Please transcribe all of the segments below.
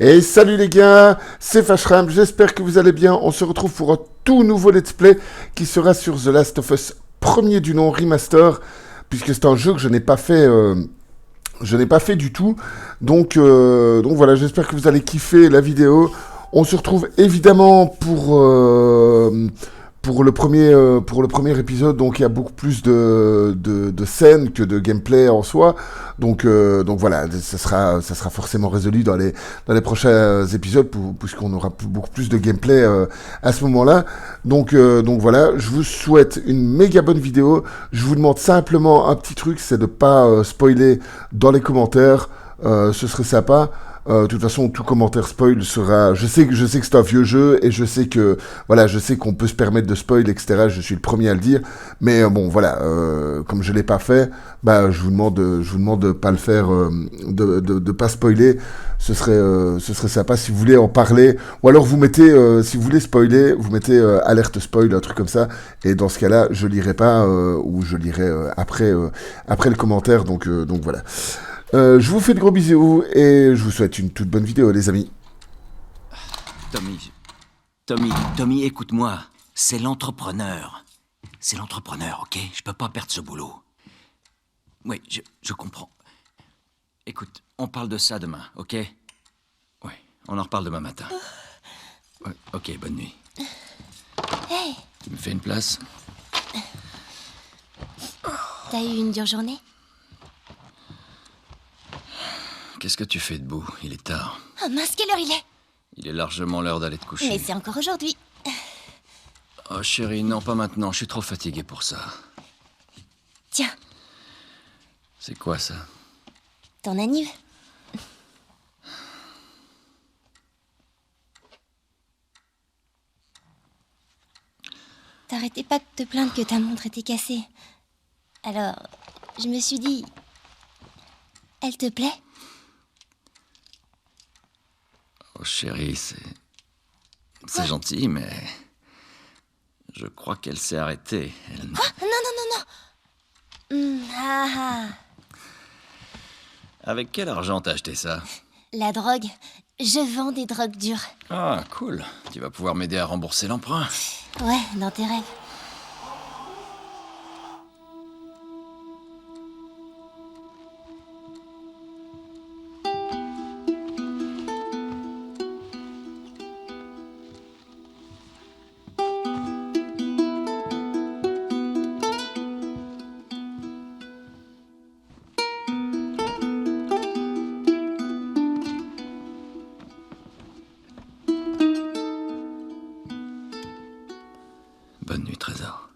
Et salut les gars, c'est Fashram, j'espère que vous allez bien. On se retrouve pour un tout nouveau let's play qui sera sur The Last of Us premier du nom remaster, puisque c'est un jeu que je n'ai pas fait du tout. Donc voilà, j'espère que vous allez kiffer la vidéo. On se retrouve évidemment pour le premier épisode, donc il y a beaucoup plus de scènes que de gameplay en soi. Donc voilà, ça sera forcément résolu dans les prochains épisodes, puisqu'on aura beaucoup plus de gameplay à ce moment-là. Donc voilà, je vous souhaite une méga bonne vidéo. Je vous demande simplement un petit truc, c'est de pas spoiler dans les commentaires. Ce serait sympa. De toute façon, tout commentaire spoil sera. Je sais que c'est un vieux jeu et je sais que voilà, je sais qu'on peut se permettre de spoil, etc. Je suis le premier à le dire, mais bon, voilà, comme je l'ai pas fait, bah, je vous demande de pas le faire, de pas spoiler. Ce serait sympa si vous voulez en parler, ou alors vous mettez, si vous voulez spoiler, vous mettez alerte spoil, un truc comme ça, et dans ce cas-là, je lirai pas ou je lirai après le commentaire. Donc voilà. Je vous fais de gros bisous et je vous souhaite une toute bonne vidéo, les amis. Tommy, écoute-moi. C'est l'entrepreneur. C'est l'entrepreneur, ok? Je peux pas perdre ce boulot. Oui, je comprends. Écoute, on parle de ça demain, ok? Oui, on en reparle demain matin. Ouais, ok, bonne nuit. Hey! Tu me fais une place? T'as eu une dure journée? Qu'est-ce que tu fais debout? Il est tard. Oh mince, quelle heure il est? Il est largement l'heure d'aller te coucher. Mais c'est encore aujourd'hui. Oh chérie, non, pas maintenant. Je suis trop fatigué pour ça. Tiens, C'est quoi ça? ton anniv. T'arrêtais pas de te plaindre que ta montre était cassée. Alors, je me suis dit... Elle te plaît? Oh chérie, c'est gentil, mais... Je crois qu'elle s'est arrêtée. Elle... Quoi? Non. Ah ah. Avec quel argent t'as acheté ça? La drogue. Je vends des drogues dures. Ah, cool. Tu vas pouvoir m'aider à rembourser l'emprunt. Ouais, dans tes rêves. Bonne nuit, Trésor.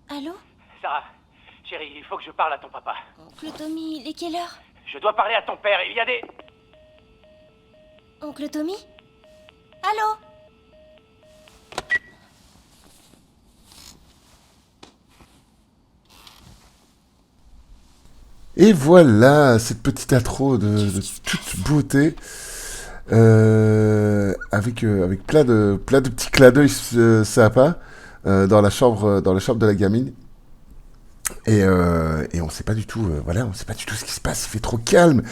Allô? Sarah, chérie, il faut que je parle à ton papa. Oncle Tommy, il est quelle heure? Je dois parler à ton père, il y a des... Oncle Tommy? Allô? Et voilà, cette petite intro de toute beauté, avec plein de petits clins d'œil sympas dans la chambre de la gamine. Et on sait pas du tout, voilà, on sait pas du tout ce qui se passe. Il fait trop calme.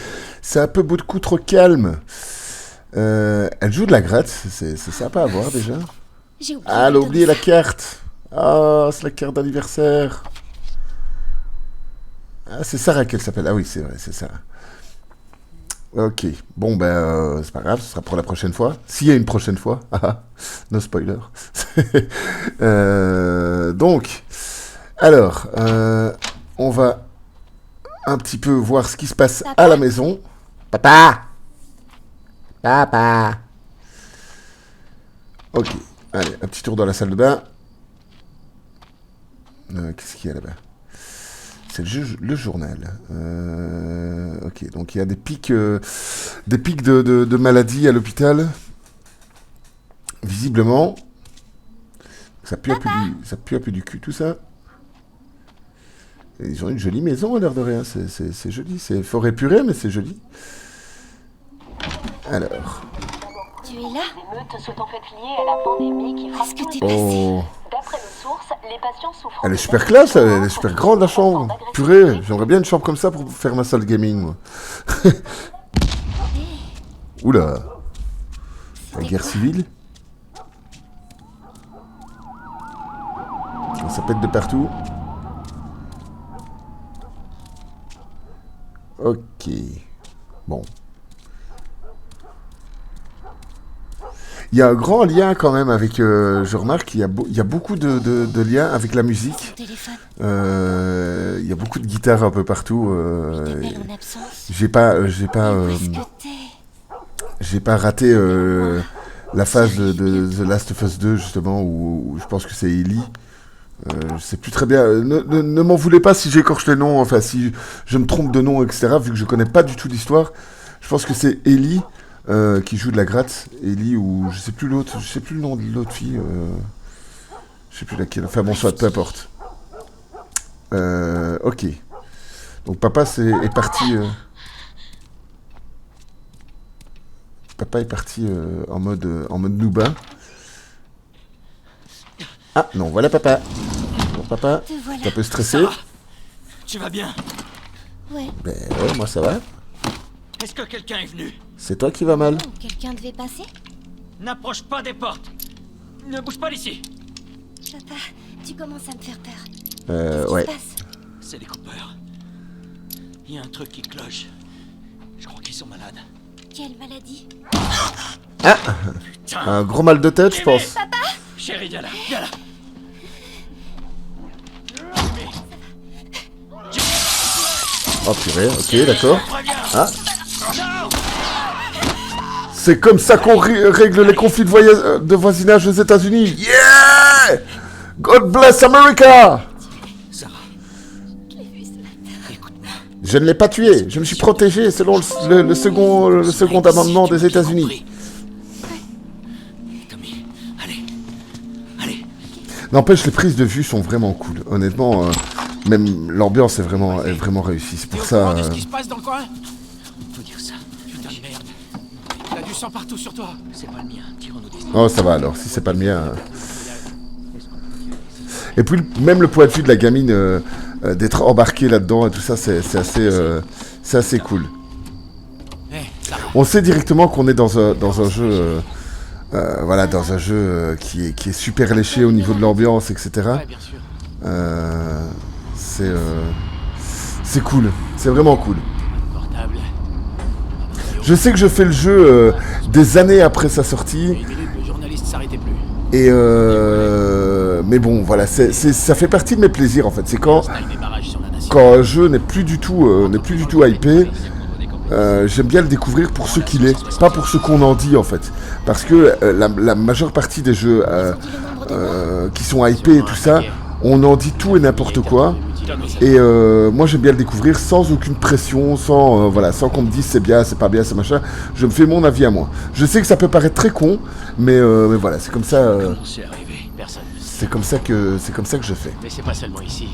C'est un peu bout de coup trop calme. Elle joue de la gratte, c'est sympa à voir déjà. J'ai oublié. Ah, elle a de oublié donner la carte. Ah, c'est la carte d'anniversaire. Ah, c'est Sarah qu'elle s'appelle. Ah oui, c'est vrai, c'est Sarah. Ok, bon ben c'est pas grave, ce sera pour la prochaine fois. S'il y a une prochaine fois, ah, no spoiler. Donc, alors, on va un petit peu voir ce qui se passe Papa? à la maison. Papa! Papa! Ok, allez, un petit tour dans la salle de bain. Qu'est-ce qu'il y a là-bas? C'est le journal. Ok, donc il y a des pics de maladies à l'hôpital. Visiblement. Ça pue un peu du cul, tout ça. Ils ont une jolie maison à l'air de rien, c'est joli. C'est fort épuré, mais c'est joli. Alors. Tu es là? Les émeutes sont en fait liées à la pandémie qui frappe Qu'est-ce que tous t'es les passé? Oh. D'après les sources, les patients souffrent. Elle est super classe, elle est super grande la chambre. Purée, j'aimerais bien une chambre comme ça pour faire ma salle gaming, moi. Oula. La guerre civile. Ça pète de partout. Ok. Bon. Il y a un grand lien quand même avec... je remarque qu'il y a beaucoup de liens avec la musique. Téléphone. Il y a beaucoup de guitares un peu partout. T'appelles en absence. J'ai pas Où est-ce que t'es? j'ai pas raté la phase de The Last of Us 2 justement où je pense que c'est Ellie. Je sais plus très bien. Ne m'en voulez pas si j'écorche les noms, enfin si je me trompe de nom, etc. Vu que je connais pas du tout l'histoire. Je pense que c'est Ellie qui joue de la gratte. Ellie ou je sais plus l'autre, je sais plus le nom de l'autre fille. Je sais plus laquelle. Enfin bon, soit peu importe. Ok. Donc papa est parti. Papa est parti en mode Nooba. Ah non, voilà papa. Bon, papa, Te voilà. t'es un peu stressé? Sarah, tu vas bien? Ouais. Ben ouais, moi ça va. Est-ce que quelqu'un est venu? C'est toi qui va mal. Oh, quelqu'un devait passer? N'approche pas des portes. Ne bouge pas d'ici. Papa, tu commences à me faire peur. Qu'est-ce Ouais. qui se passe? C'est les coupeurs. Il y a un truc qui cloche. Je crois qu'ils sont malades. Quelle maladie? Putain. Un gros mal de tête, je pense. Chérie, viens là, viens là. Oh purée, ok, d'accord. Reviens. Ah, Non. c'est comme ça qu'on règle les conflits de voisinage aux États-Unis. Yeah! God bless America! Sarah, écoute-moi. Je ne l'ai pas tué, je me suis protégé selon le second amendement des États-Unis. Tommy, allez. N'empêche, les prises de vue sont vraiment cool. Honnêtement, même l'ambiance est vraiment réussie. C'est T'es pour au ça. courant de ce qui se passe dans le coin? Faut dire ça. Putain de merde. T'as du sang partout sur toi. C'est pas le mien. Tire-nous des... Oh, ça va alors, si c'est pas le mien. Et puis, même le point de vue de la gamine, d'être embarquée là-dedans et tout ça, c'est assez cool. Sarah, On sait directement qu'on est dans un jeu. Voilà, dans un jeu qui est super léché au niveau de l'ambiance, etc. ouais, bien sûr. C'est cool, c'est vraiment cool. Portable. Je sais que je fais le jeu des années après sa sortie, Une minute, le journaliste s'arrêtait plus. et mais bon, voilà, ça fait partie de mes plaisirs en fait. C'est quand Installe des barrages sur la nation. un jeu n'est plus du tout hypé. J'aime bien le découvrir pour ce qu'il est, pas pour ce qu'on en dit en fait. Parce que la majeure partie des jeux qui sont hypés et tout ça, on en dit tout et n'importe quoi. Et moi j'aime bien le découvrir sans aucune pression, sans qu'on me dise c'est bien, c'est pas bien, c'est machin. Je me fais mon avis à moi. Je sais que ça peut paraître très con, mais voilà, c'est comme ça. Comment c'est arrivé? Personne ne sait. C'est comme ça que je fais. Mais c'est pas seulement ici.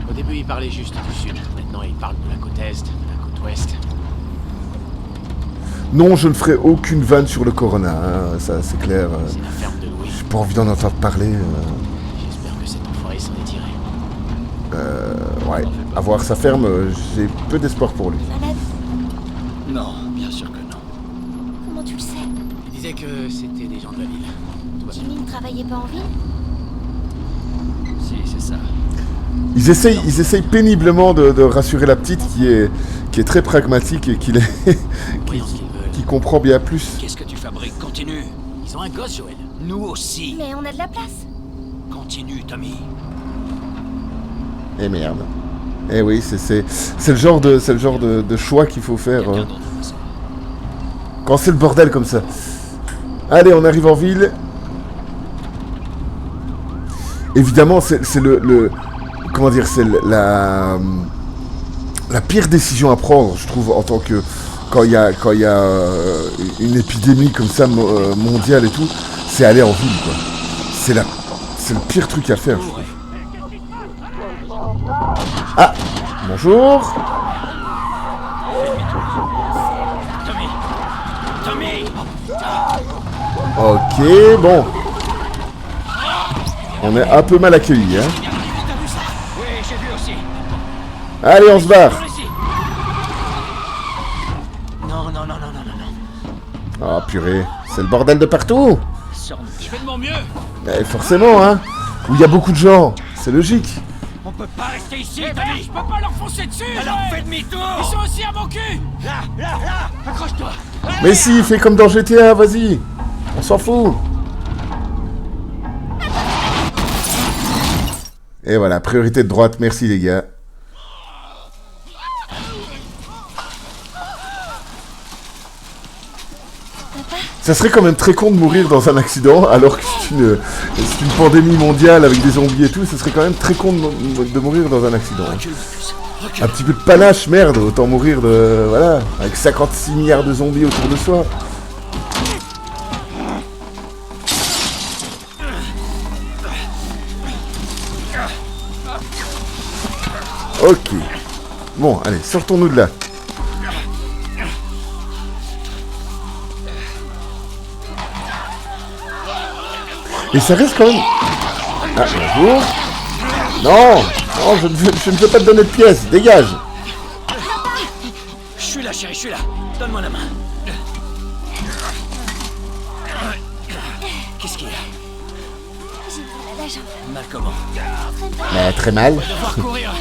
Au début, il parlait juste du sud. Maintenant, il parle de la côte est, de la côte ouest. Non, je ne ferai aucune vanne sur le Corona, hein, ça c'est clair. C'est la ferme de Louis. J'ai pas envie d'en entendre parler. J'espère que cet enfoiré s'en est tiré. Ouais, avoir sa ferme, j'ai peu d'espoir pour lui. Malade? Non, bien sûr que non. Comment tu le sais? Il disait que c'était des gens de la ville. Tout va bien. Jimmy ne travaillait pas en ville? Si, c'est ça. Ils essayent péniblement de rassurer la petite qui est très pragmatique et Voyons ce qu'ils veulent. qui comprend bien plus. Qu'est-ce que tu fabriques? Continue. Ils ont un gosse, Joël. Nous aussi. Mais on a de la place. Continue, Tommy. Eh merde. Eh oui, c'est le genre de choix qu'il faut faire Quelqu'un d'autre fait ça. quand c'est le bordel comme ça. Allez, on arrive en ville. Évidemment, c'est le comment dire, c'est la pire décision à prendre, je trouve, en tant que quand il y a une épidémie comme ça mondiale et tout, c'est aller en ville, quoi. C'est le pire truc à faire, je trouve. Ah, bonjour. Tommy! Ok, bon. On est un peu mal accueillis, hein. Oui, j'ai vu aussi. Allez, on se barre. Non. Ah, purée, c'est le bordel de partout. Je fais de mon mieux. Mais forcément, hein. Où il y a beaucoup de gens, c'est logique. On peut pas rester ici, Tommy. Je peux pas leur foncer dessus. Alors fais demi-tour. Ils sont aussi à mon cul. Là. Accroche-toi. Mais si, fais comme dans GTA, vas-y. On s'en fout. Et voilà, priorité de droite, merci les gars. Ça serait quand même très con de mourir dans un accident, alors que c'est une pandémie mondiale avec des zombies et tout, ça serait quand même très con de mourir dans un accident. Un petit peu de panache, merde, autant mourir de... Voilà, avec 56 milliards de zombies autour de soi. Ok. Bon, allez, sortons-nous de là. Et ça reste quand même... Ah, bonjour. Non, je ne veux pas te donner de pièces, dégage. Je suis là, chérie, je suis là. Donne-moi la main. Qu'est-ce qu'il y a? J'ai mal à la jambe. Mal comment? Mais très mal. Devoir courir.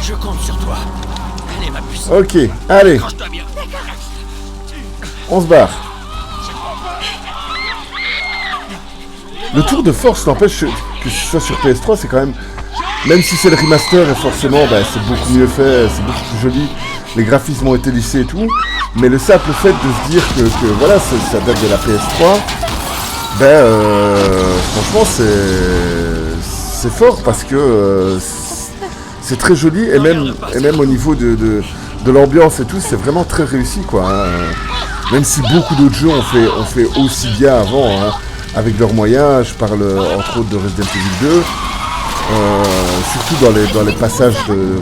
Je compte sur toi. Allez, ma puce. Ok, allez, Accroche-toi bien. on se barre. Le tour de force n'empêche que ce soit sur PS3, c'est quand même... Même si c'est le remaster, et forcément, bah, c'est beaucoup mieux fait, c'est beaucoup plus joli. Les graphismes ont été lissés et tout. Mais le simple fait de se dire que voilà, ça date de la PS3, franchement, c'est fort parce que c'est très joli et même au niveau de l'ambiance et tout, c'est vraiment très réussi, quoi. Hein. Même si beaucoup d'autres jeux ont fait aussi bien avant, hein, avec leurs moyens. Je parle entre autres de Resident Evil 2. Surtout dans les passages de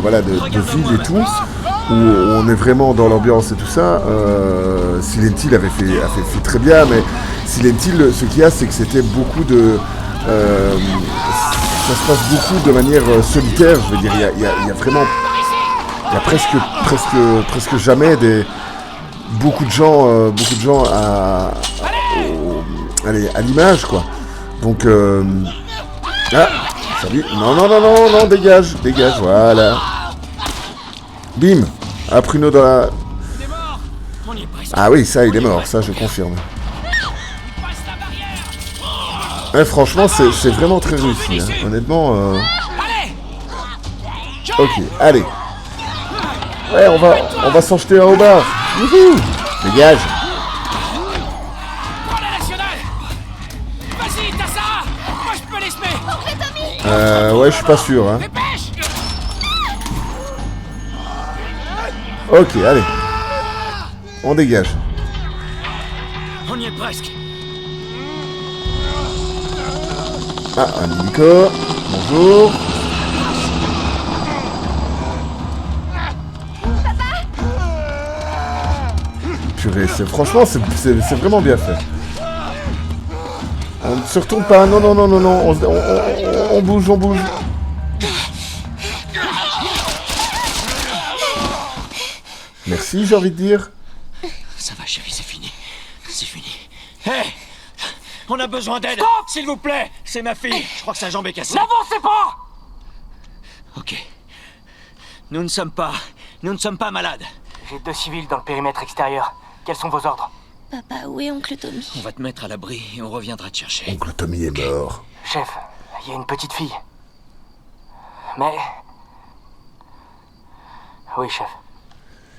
ville et tout, où on est vraiment dans l'ambiance et tout ça. Silent Hill avait fait très bien, mais Silent Hill, ce qu'il y a, c'est que c'était beaucoup de... ça se passe beaucoup de manière solitaire, je veux dire, il y a vraiment... Il y a presque jamais beaucoup de gens à l'image, quoi. Donc... Ah, salut. Non, dégage, voilà. Bim. Un pruneau dans la... Ah oui, ça, il est mort, ça, je confirme. Ouais, franchement, c'est vraiment très réussi, hein. Honnêtement... Ok, allez. Ouais, on va s'en jeter un au bar. Wouhou. Dégage. Ouais, je suis pas sûr, hein. Ok, allez. On dégage. On y est presque. Ah, un hélico. Bonjour. Purée, franchement, c'est vraiment bien fait. On ne se retourne pas, non, on bouge. Merci, j'ai envie de dire. Ça va, chérie, c'est fini. Hé, on a besoin d'aide. S'il vous plaît, c'est ma fille. Je crois que sa jambe est cassée. N'avancez pas! Ok. Nous ne sommes pas malades. J'ai 2 civils dans le périmètre extérieur. Quels sont vos ordres? Papa, où est oncle Tommy? On va te mettre à l'abri et on reviendra te chercher. Oncle Tommy est mort. Chef, il y a une petite fille. Mais... Oui, chef.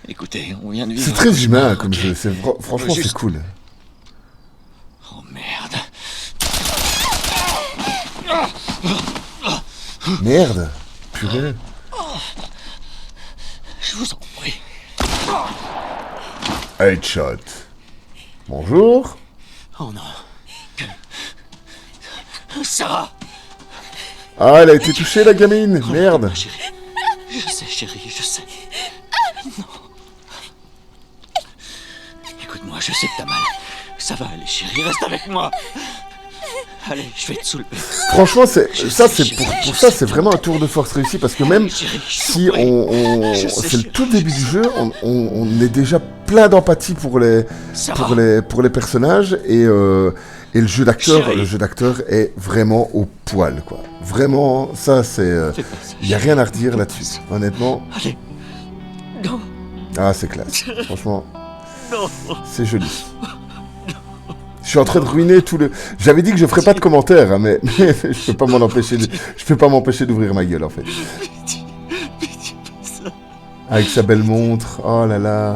Écoutez, on vient de vivre... C'est très humain comme jeu, franchement Juste- c'est cool. Oh merde. Merde. Purée. Je vous en prie. Headshot. Bonjour. Oh non. Sarah. Ah, elle a été touchée, la gamine. Merde. Chérie. Je sais, chérie, je sais. Non. Écoute-moi, je sais que t'as mal. Ça va aller, chérie, reste avec moi. Allez, je vais te soulever. Franchement, c'est c'est vraiment un tour de force réussi parce que même si c'est le tout début du jeu, on est déjà plein d'empathie pour les personnages et le jeu d'acteur est vraiment au poil, quoi. Vraiment, ça c'est il y a rien à redire là-dessus, honnêtement. Allez. Non. Ah, c'est classe. Franchement, Non. c'est joli. Je suis en train de ruiner tout le. J'avais dit que je ferais pas de commentaires, hein, mais je peux pas m'empêcher d'ouvrir ma gueule en fait. Avec sa belle montre, oh là là.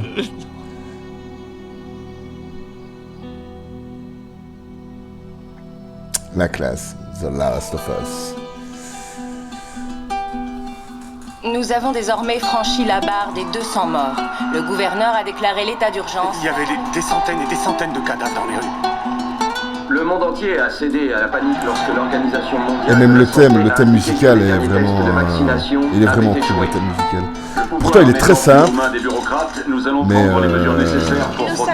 La classe, The Last of Us. Nous avons désormais franchi la barre des 200 morts. Le gouverneur a déclaré l'état d'urgence. Il y avait des centaines et des centaines de cadavres dans les rues. Le monde entier a cédé à la panique lorsque l'Organisation mondiale... Et même le thème musical est est vraiment... il est vraiment cool, échoué. le thème musical. Pourtant, il est très simple, mais Nous sommes,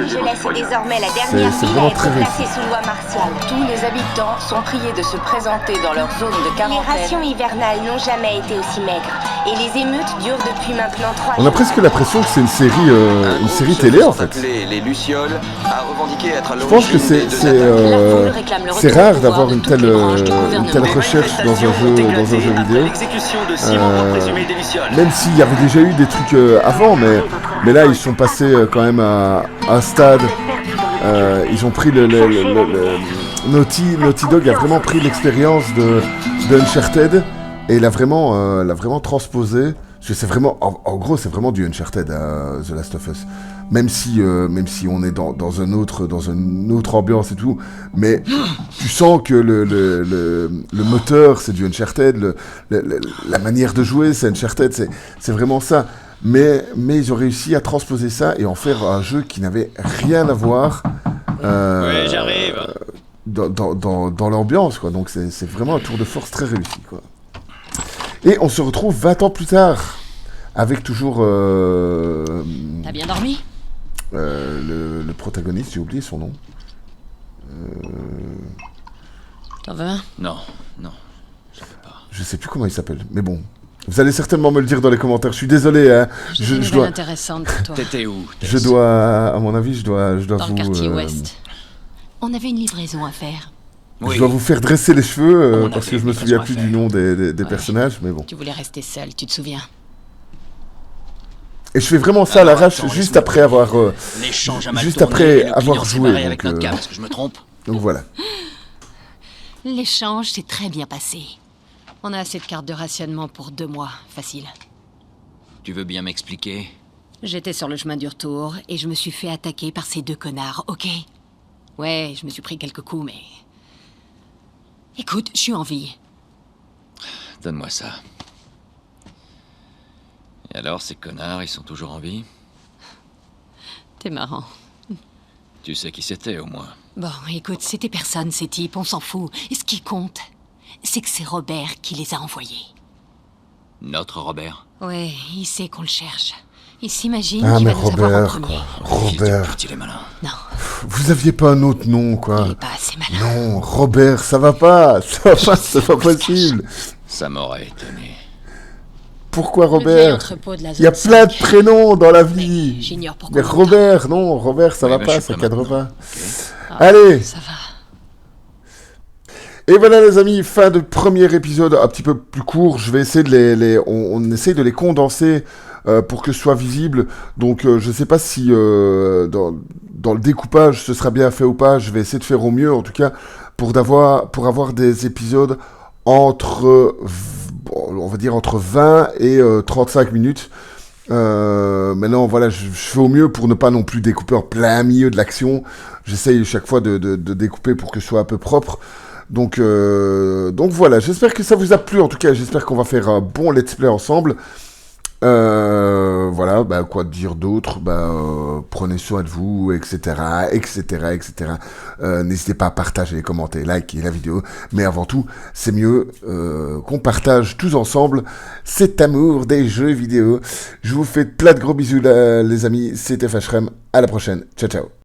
je laisse désormais la dernière c'est ville vraiment à être très réussi. placée sous loi martiale. Tous les habitants sont priés de se présenter dans leur zone de Les quarantaine. rations hivernales n'ont jamais été aussi maigres. Et les émeutes durent depuis maintenant 3 jours. On a presque l'impression que c'est une série télé en fait. Les Lucioles a revendiqué être à Je pense que l'origine c'est C'est rare d'avoir une telle recherche dans un jeu vidéo. L'exécution de 6 membres présumés des Lucioles. Même s'il y avait déjà eu des trucs avant, mais là ils sont passés quand même à un stade. Ils ont pris Naughty Dog a vraiment pris l'expérience de Uncharted et l'a vraiment transposé. Parce que c'est vraiment, en gros, c'est vraiment du Uncharted, The Last of Us. Même si on est dans une autre ambiance et tout, mais tu sens que le moteur c'est du Uncharted, la manière de jouer c'est Uncharted, c'est vraiment ça. Mais ils ont réussi à transposer ça et en faire un jeu qui n'avait rien à voir. Oui, j'arrive. Dans l'ambiance, quoi. Donc c'est vraiment un tour de force très réussi, quoi. Et on se retrouve 20 ans plus tard, avec toujours T'as bien dormi? le protagoniste, j'ai oublié son nom. T'en veux un? Non. Je sais plus comment il s'appelle, mais bon. Vous allez certainement me le dire dans les commentaires, je suis désolé, hein. J'ai une je nouvelle dois... intéressante pour toi. T'étais où? Je dois, à mon avis, je dois Dans vous... le quartier ouest. On avait une livraison à faire. Je dois vous faire dresser les cheveux, On parce avait que je me une souviens livraison plus à du nom des personnages, mais bon. Tu voulais rester seul, tu te souviens? Et je fais vraiment ça à Alors, l'arrache, attends, juste laisse-moi après avoir... L'échange a mal juste tourné, après et le avoir client s'est joué, barré avec donc, notre carte. Est-ce que je me trompe? Donc voilà. L'échange s'est très bien passé. On a assez de cartes de rationnement pour 2 mois, facile. Tu veux bien m'expliquer? J'étais sur le chemin du retour et je me suis fait attaquer par ces 2 connards, ok? Ouais, je me suis pris quelques coups, mais... Écoute, je suis en vie. Donne-moi ça. Et alors, ces connards, ils sont toujours en vie? T'es marrant. Tu sais qui c'était, au moins. Bon, écoute, c'était personne, ces types, on s'en fout. Et ce qui compte, c'est que c'est Robert qui les a envoyés. Notre Robert? Ouais, il sait qu'on le cherche. Il s'imagine Ah, qu'il mais va nous avoir en Robert, premier. quoi. Robert. Il est malin. Non, Vous aviez pas un autre nom, il quoi. est pas assez malin. Non, Robert, ça va pas. Ça va pas, c'est pas possible. Ça m'aurait étonné. Pourquoi Le vieil Robert? entrepôt de la Il y a zone plein de 5. prénoms dans la vie. J'ignore pourquoi. Mais Robert, non, Robert, ça Oui, va mais pas, je suis ça pas cadre maintenant. pas. Ah, Allez. Ça va. Et voilà les amis, fin de premier épisode un petit peu plus court. Je vais essayer de on essaye de les condenser pour que ce soit visible. Donc je sais pas si dans le découpage ce sera bien fait ou pas. Je vais essayer de faire au mieux en tout cas pour avoir des épisodes entre on va dire entre 20 et 35 minutes. Maintenant voilà, je fais au mieux pour ne pas non plus découper en plein milieu de l'action. J'essaye chaque fois de découper pour que ce soit un peu propre. Donc voilà, j'espère que ça vous a plu. En tout cas, j'espère qu'on va faire un bon let's play ensemble. Voilà, voilà, quoi dire d'autre, prenez soin de vous, etc., n'hésitez pas à partager, commenter, liker la vidéo, mais avant tout, c'est mieux qu'on partage tous ensemble cet amour des jeux vidéo. Je vous fais plein de gros bisous les amis, c'était Fashrem, à la prochaine, ciao ciao.